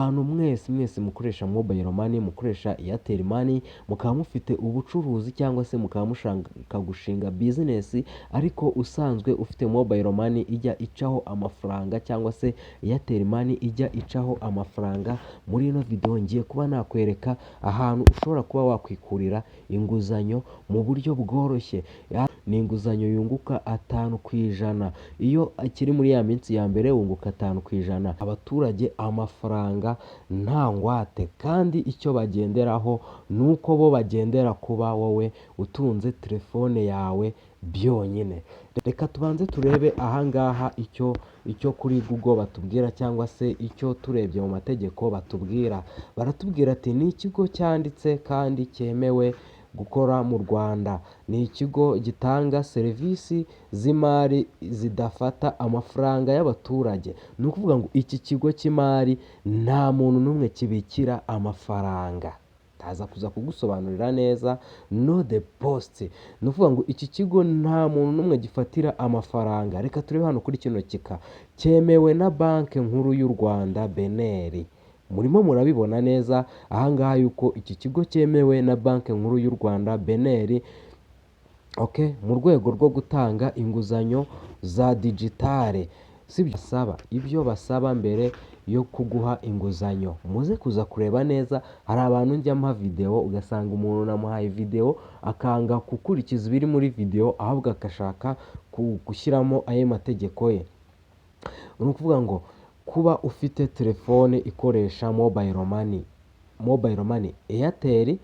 Abantu mwese mukoresha mobile money, mukoresha Airtel money, mukaba mufite ubucuruzi cyangwa se mukaba mushaka gushinga business ariko usanzwe ufite mobile money ijya icaho amafaranga cyangwa se Airtel money ijya icaho amafaranga. Muri ino video ngiye kuba nakwereka ahantu ushobora kuba wakwikurira inguzanyo mu buryo bworoshye. Ni inguzanyo yunguka 5%. Iyo akiri muri ya minsi ya mbere wunguka 5%. Abaturage amafaranga nta ngwate, kandi icyo bagenderaho nuko bo bagendera kuba wowe utunze telefone yawe byonyine. Reka tubanze turebe ahangaha icyo kuri Google batubwira cyangwa se icyo turebye mu mategeko batubwira. Baratubwira ati ni ikigo cyanditse kandi cyemewe gukora mu Rwanda. Ni ikigo gitanga serivisi z'imari zidafata amafaranga y'abaturage. Ni ukuvuga ngo iki kigo cy'imari nta muntu n'umwe kibikira amafaranga. Ndaza kuza kugusobanurira neza. No deposit. Ni ukuvuga ngo iki kigo nta muntu n'umwe gifatira amafaranga. Reka turebe hano kuri kino kika. Cyemewe na Banki Nkuru y'u Rwanda BNR. Murimo murabibona neza ahangaha yuko iki kigo cyemewe na Banki Nkuru y'u Rwanda BNR, mu rwego rwo gutanga inguzanyo za digitale. Ibyo basaba mbere yo kuguha inguzanyo. Muze kuza kureba neza, hari abantu njya mpa video ugasanga umuntu namuhaye video akanga gukurikiza ibiri muri video, ahubwo agashaka gushyiramo ayo mategeko ye. Ni ukuvuga ngo kuba ufite telefone ikoresha mobile money Airtel,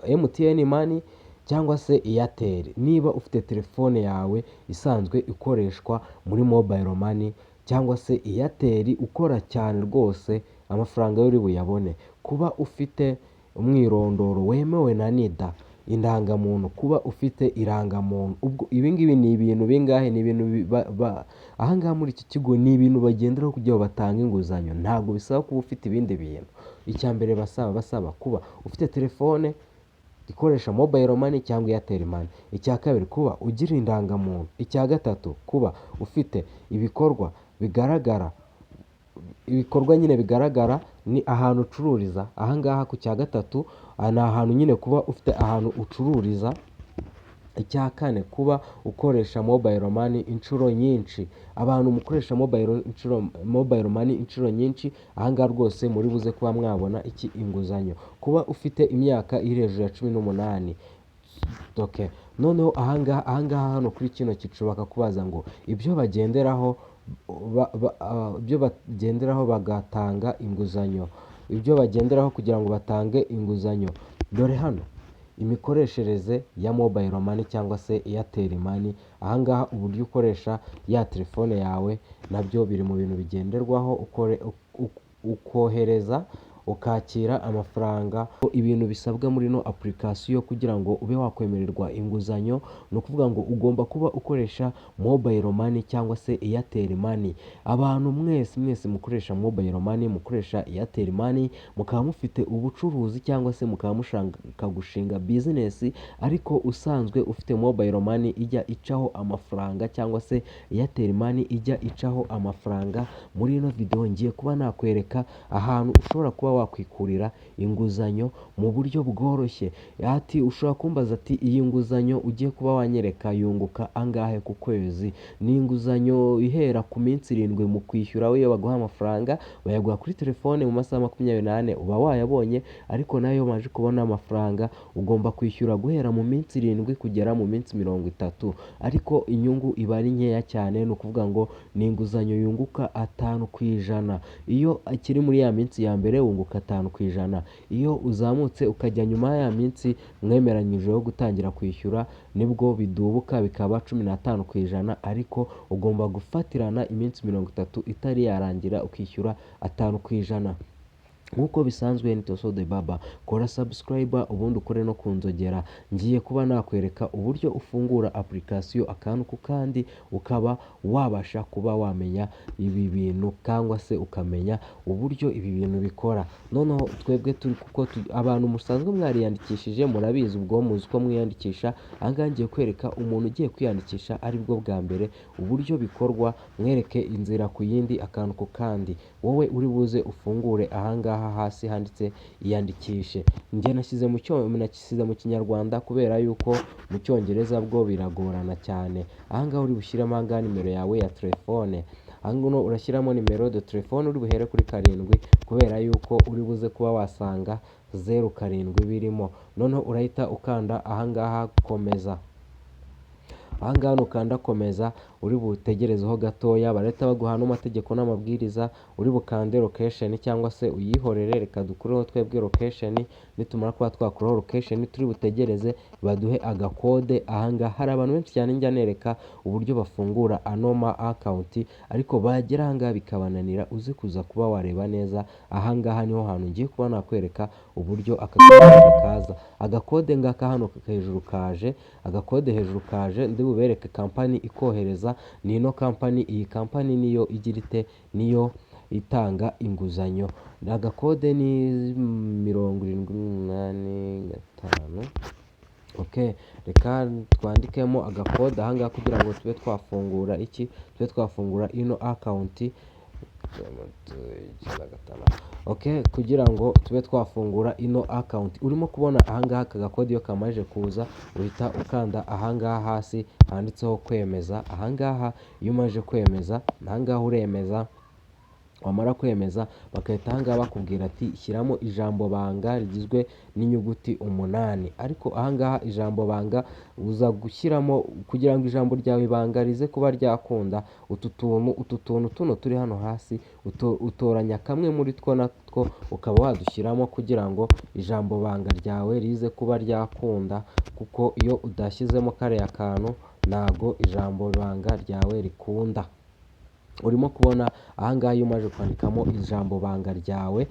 MTN money cyangwa se Airtel. Niba ufite telefone yawe isanzwe ikoreshwa muri mobile money cyangwa se Airtel ukora cyane rwose, amafaranga uri buyabone. Kuba ufite umwirondoro wemewe na NIDA, indangamuntu, kuba ufite irangamuntu. Ubwo ibi ngibi ni ibintu bingahe? Ni ibintu ahangaha muri iki kigo ni ibintu bagenderaho kugira ngo batange inguzanyo. Ntabwo bisaba kuba ufite ibindi bintu. Icya mbere basaba kuba ufite telefone ikoresha mobile money cyangwa Airtel money. Icya kabiri kuba ugira indangamuntu. Icya gatatu kuba ufite ibikorwa bigaragara ni ahantu ucururiza. Ahangaha ku cya gatatu ni ahantu nyine kuba ufite ahantu ucururiza. Icya kane kuba ukoresha mobile money inshuro nyinshi. Abantu mukoresha mobile money inshuro nyinshi, ahangaha rwose muri buze kuba mwabona inguzanyo. Kuba ufite imyaka iri hejuru ya 18. Noneho ahangaha hano kuri kino cyiciro bakakubaza ngo ibyo bagenderaho bagatanga inguzanyo. Ibyo bagenderaho kugira ngo batange inguzanyo. Dore hano imikoreshereze ya mobile money cyangwa se Airtel money. Ahangaha uburyo ukoresha ya telefone yawe nabyo biri mu bintu bigenderwaho. Ukohereza, ukakira amafaranga. Ibintu bisabwa muri no application kugira ngo ube wakwemererwa inguzanyo, ni ukuvuga ngo ugomba kuba ukoresha mobile money cyangwa se Airtel money. Abantu mwese mukoresha mobile money, mukoresha Airtel money, mukaba mufite ubucuruzi cyangwa se mukaba mushaka gushinga business ariko usanzwe ufite mobile money ijya icaho amafaranga cyangwa se Airtel money ijya icaho amafaranga. Muri ino video ngiye kuba nakwereka ahantu ushobora kuba wakwikurira inguzanyo mu buryo bworoshye. Ushobora kumbaza ati iyi nguzanyo ugiye kuba wanyereka yunguka angahe ku kwezi? Ni inguzanyo ihera ku minsi 7 mu kwishyura. Iyo baguha amafaranga bayaguha kuri telefone mu masaha 24 uba wayabonye, ariko nayo maje kubona amafaranga ugomba kwishyura guhera mu minsi 7 kugera mu minsi 30, ariko inyungu iba ari nkeya cyane. Ni ukuvuga ngo ni inguzanyo yunguka 5%. Iyo akiri muri ya minsi ya mbere wunguka 5%. Iyo uzamutse ukajya nyuma ya minsi mwemeranyije yo gutangira kwishyura, nibwo bidubuka bikaba 15%, ariko ugomba gufatirana iminsi 30 itari yarangira ukishyura 5%. nk'uko bisanzwe ni Toso de Baba, kora subscribe ubundi ukore no kunzogera. Ngiye kuba nakwereka uburyo ufungura application akantu ku kandi ukaba wabasha kuba wamenya ibi bintu cyangwa se ukamenya uburyo ibi bintu bikora. Noneho twebwe turi kuko abantu musanzwe mwariyandikishije murabizi, ubwo muzi ko mwiyandikisha. Aha ngaha ngiye kwereka umuntu ugiye kwiyandikisha aribwo bwa mbere uburyo bikorwa, mwereke inzira ku yindi akantu ku kandi. Wowe uri buze ufungure aha ngaha hasi handitse iyandikishe. Njye nashyize mu kinyarwanda kubera yuko mu cyongereza bwo biragorana cyane. Aha ngaha uri bushyiremo aha ngaha nimero yawe ya telefone. Aha ngaha urashyiramo nimero de telefone uri buhere kuri 7 kubera yuko uri buze kuba wasanga 07 birimo. Noneho urahita ukanda aha ngaha komeza. Aha ngaha nukanda komeza uri butegerezeho gatoya, barahita baguha n'amategeko n'amabwiriza. Uri bukande location cyangwa se uyihorere, reka dukureho twebwe location. Nitumara kuba twakuraho location turi butegereze baduhe agakode. Aha ngaha hari abantu benshi cyane njya nereka uburyo bafungura anoma account, ariko bagera aha ngaha bikabananira. Uze kuza kuba wareba neza, aha ngaha niho hantu ngiye kuba nakwereka uburyo aka gakode kaza. Agakode ngaka hano hejuru kaje, agakode hejuru kaje ndi bubereke kampani ikohereza ni ino kampani. Iyi kampani niyo igira ite, niyo itanga inguzanyo. Agakode ni 78,5. Okay, reka twandikemo agakode aha ngaha kugira ngo tube twafungura iki, tube twafungura ino account. Okay, kugira ngo tube twafungura ino account urimo kubona aha ngaha aka gakode iyo kamaje kuza uhita ukanda aha ngaha hasi handitseho kwemeza. Aha ngaha iyo umaje kwemeza, aha ngaha uremeza. Wamara kwemeza bakahita aha ngaha bakubwira ati shyiramo ijambo banga rigizwe n'inyuguti 8. Ariko aha ngaha ijambo banga uza gushyiramo kugira ngo ijambo ryawe ibanga rize kuba ryakunda. Utu tuntu tuno turi hano hasi utoranya kamwe muri two natwo ukaba wadushyiramo kugira ngo ijambo banga ryawe rize kuba ryakunda, kuko iyo udashyizemo kariya kantu ntago ijambo banga ryawe rikunda. Urimo kubona aha ngaha iyo umaze kwandikamo ijambo banga ryawe,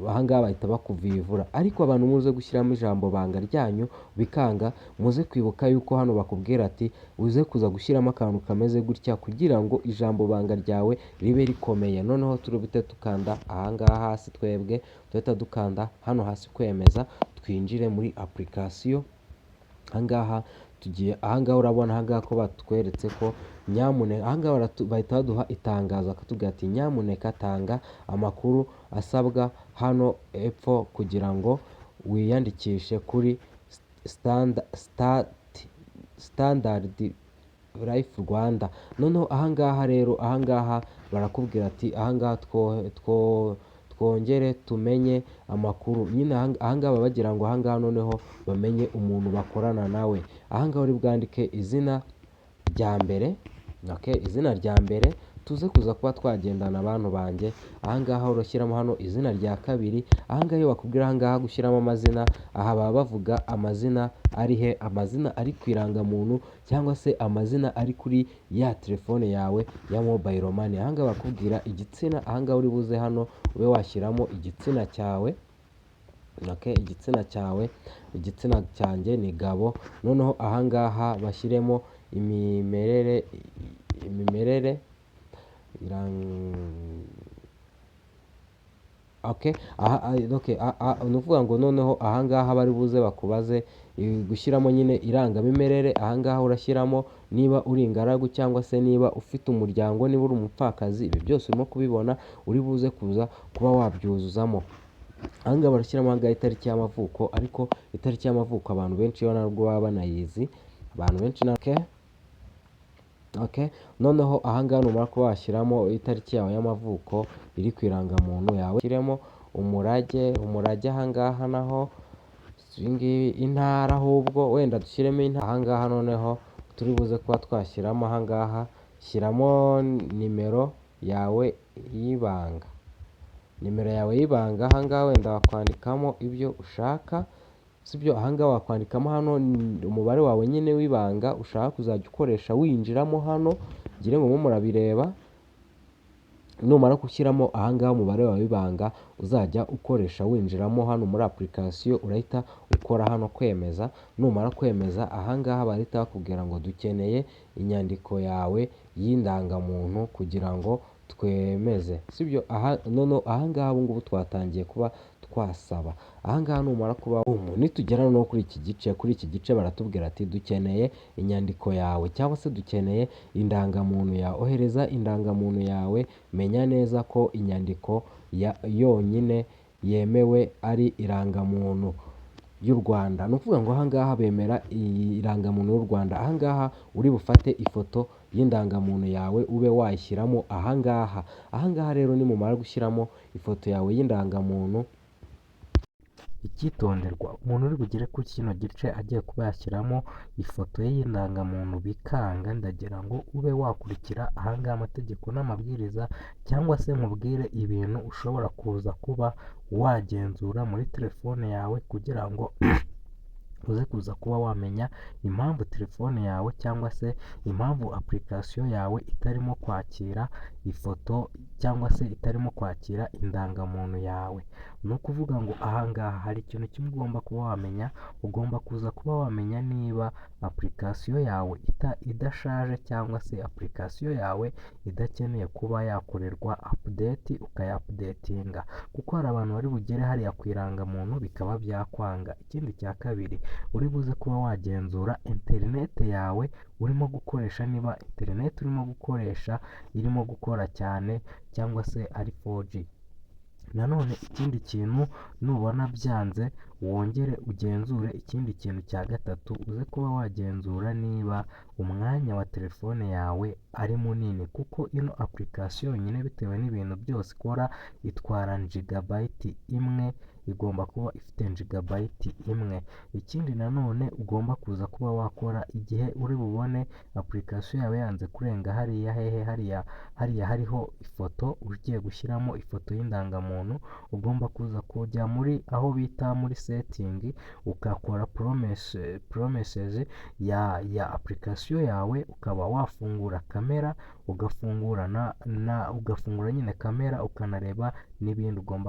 aha ngaha bahita bakuvivura. Ariko abantu muze gushyiramo ijambo banga ryanyu bikanga, muze kwibuka yuko hano bakubwira ati uze kuza gushyiramo akantu kameze gutya kugira ngo ijambo banga ryawe ribe rikomeye. Noneho turubite tukanda aha ngaha hasi, twebwe tuhita dukanda hano hasi kwemeza, twinjire muri application. Aha ngaha tugiye, aha ngaha urabona aha ngaha ko batweretse ko nyamuneka, aha ngaha bahita baduha itangazo akatubwira ati nyamuneka tanga amakuru asabwa hano epfo kugira ngo wiyandikishe kuri Standard Life Rwanda. Noneho aha ngaha rero, aha ngaha barakubwira ati aha ngaha twongere tumenye amakuru. Nyine aha ngaha bagira ngo aha ngaha noneho bamenye umuntu bakorana nawe. Aha ngaha uri bwandike izina rya mbere. Okay, izina rya mbere tuze kuza kuba twagendana abantu banjye. Aha ngaha urashyiramo hano izina rya kabiri. Aha ngaha iyo bakubwira aha ngaha gushyiramo amazina, aha baba bavuga amazina ari he, amazina ari ku irangamuntu cyangwa se amazina ari kuri ya telefone yawe ya mobile money. Aha ngaha bakubwira igitsina, aha ngaha uri buze hano ube washyiramo igitsina cyawe. Okay, igitsina cyawe, igitsina cyanjye ni gabo. Noneho aha ngaha bashyiremo imimerere okay, ni ukuvuga ngo noneho aha ngaha bari buze bakubaze gushyiramo nyine irangamimerere. Aha ngaha urashyiramo niba uri ingaragu cyangwa se niba ufite umuryango, niba uri umupfakazi. Ibi byose urimo kubibona, uri buze kuza kuba wabyuzuzamo. Aha ngaha barashyiramo aha ngaha itariki y'amavuko, ariko itariki y'amavuko abantu benshi yo ntabwo baba banayizi, abantu benshi Okay, noneho aha ngaha numara kuba washyiramo itariki yawe y'amavuko iri ku irangamuntu yawe, ushyiremo umurage aha ngaha naho intara, ahubwo wenda dushyiremo intara. Aha ngaha noneho turi buze kuba twashyiramo aha ngaha, shyiramo nimero yawe y'ibanga. Nimero yawe y'ibanga aha ngaha wenda wakwandikamo ibyo ushaka, sibyo? Aha ngaha wakwandikamo hano umubare wawe nyine w'ibanga ushaka kuzajya ukoresha winjiramo hano, ngire ngo murabireba. numara gushyiramo aha ngaha umubare wawe w'ibanga uzajya ukoresha winjiramo hano muri application, urahita ukora hano kwemeza, numara kwemeza aha ngaha barahita bakubwira ngo dukeneye inyandiko yawe y'indangamuntu kugira ngo twemeze, sibyo? Noneho aha ngaha ubu ngubu twatangiye kuba twasaba. Aha ngaha numara kuba nitugera no kuri iki gice baratubwira ati dukeneye inyandiko yawe cyangwa se dukeneye indangamuntu yawe. Ohereza indangamuntu yawe, menya neza ko inyandiko yonyine yemewe ari irangamuntu y'u Rwanda. Ni ukuvuga ngo aha ngaha bemera irangamuntu y'u Rwanda. Aha ngaha uri bufate ifoto y'indangamuntu yawe ube wayishyiramo aha ngaha. Aha ngaha rero nimumara gushyiramo ifoto yawe y'indangamuntu, icyitonderwa umuntu uri bugere kuri kino gice agiye kuba yashyiramo ifoto ye y'indangamuntu bikanga, ndagira ngo ube wakurikira aha ngaha amategeko n'amabwiriza, cyangwa se nkubwire ibintu ushobora kuza kuba wagenzura muri telefone yawe kugira ngo uze kuza kuba wamenya impamvu telefone yawe cyangwa se impamvu application yawe itarimo kwakira ifoto cyangwa se itarimo kwakira indangamuntu yawe. Ni ukuvuga ngo aha ngaha hari ikintu kimwe ugomba kuba wamenya, ugomba kuza kuba wamenya niba application yawe idashaje cyangwa se application yawe idakeneye kuba yakorerwa update, ukayapudetinga, kuko hari abantu bari bugere hariya ku irangamuntu bikaba byakwanga. Ikindi cya kabiri uri buze kuba wagenzura interineti yawe urimo gukoresha, niba interineti urimo gukoresha irimo gukora cyane cyangwa se ari 4G. Nanone ikindi kintu nubona byanze wongere ugenzure ikindi kintu cya gatatu, uze kuba wagenzura niba umwanya wa telefone yawe ari munini, kuko ino application nyine bitewe n'ibintu byose ikora itwara gigabyte imwe, igomba kuba ifite gigabyte imwe. Ikindi nanone ugomba kuza kuba wakora igihe uri bubone application yawe yanze kurenga hariya hariya hariho ifoto, ugiye gushyiramo ifoto y'indangamuntu, ugomba kuza kujya muri aho bita muri setting, ugakora promises ya application yawe, ukaba wafungura kamera, ugafungura ugafungura nyine kamera, ukanareba n'ibindi ugomba